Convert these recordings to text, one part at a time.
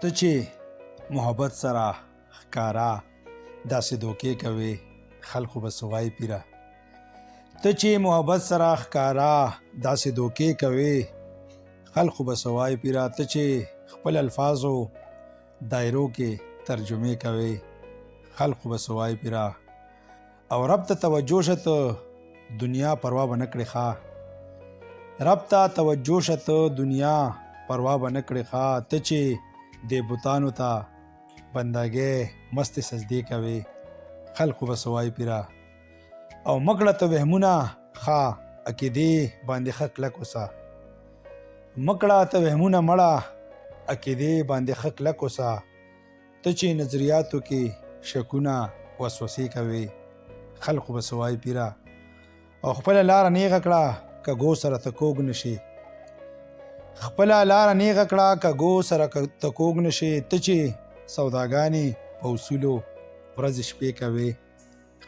ته چې محبت سره ښکارا داسې دوکې کوې خلکو به څه وایي پیره. ته چې محبت سره ښکارا داسې دوکې کوې خلکو به څه وایي پیره. ته چې خپل الفاظو دایرو کې ترجمې کوې خلکو به څه وایي پیره. او رب ته توجه شه ته دنیا پروا به نه کړې ښه. رب ته توجه شه ته دنیا پروا به نه کړې ښه. ته چې دې بوتانو ته بندګۍ مستې سجدې کوې خلکو به څه وایي پیره. او مکړه ته وهمونه ښه عقیدې باندې ښه کلک اوسه. مکړه ته وهمونه مړه عقیدې باندې ښه کلک اوسه. ته چې نظریاتو کې شکونه وسوسې کوې خلکو به څه وایي پیره. او خپله لاره نیغه کړه کږو سره ته کوږ نشي. خپله لاره نیغه کړه کږو سره ته کوږ نشي. ته چې سوداګانې په اصولو ورځې شپې کوې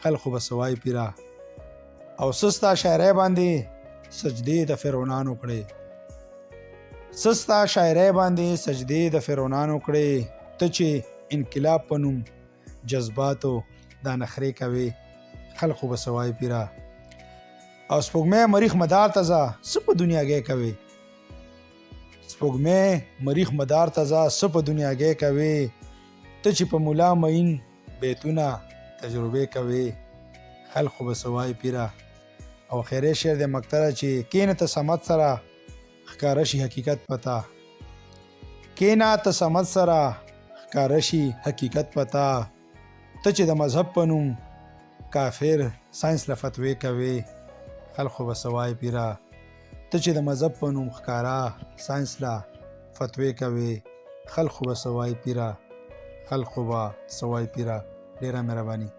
خلکو به څه وایي پیره. او سستا شاعرۍ باندې سجدې د فرعونانو کړې. سستا شاعرۍ باندې سجدې د فرعونانو کړې. ته چې انقلاب په نوم جذباتو دا نخرې کوې خلکو به څه وایي پیره. او سپوږمۍ مریخ مدار ته ځه څه په دنیاګۍ کوې. سپوږمۍ مریخ مدار ته ځه څه په دنیاګۍ کوې. ته چې په ملا معین بیتونه تجربې کوې خلکو به څه وایي پیره. او خیری شعر د مقتره چې کینه ته صمد سره ښکاره شي حقیقت پتا. کینه ته صمد سره ښکاره شي حقیقت پتا. ته چې د مذهب په نوم کافر ساینس له فتوې کوې خلکو به څه وایي پیره. ته چې د مذهب په نوم ښکارا ساینس له فتوې کوې خلکو به څه وایي پیره. خلکو به څه وایي پیره. ډېره مهرباني.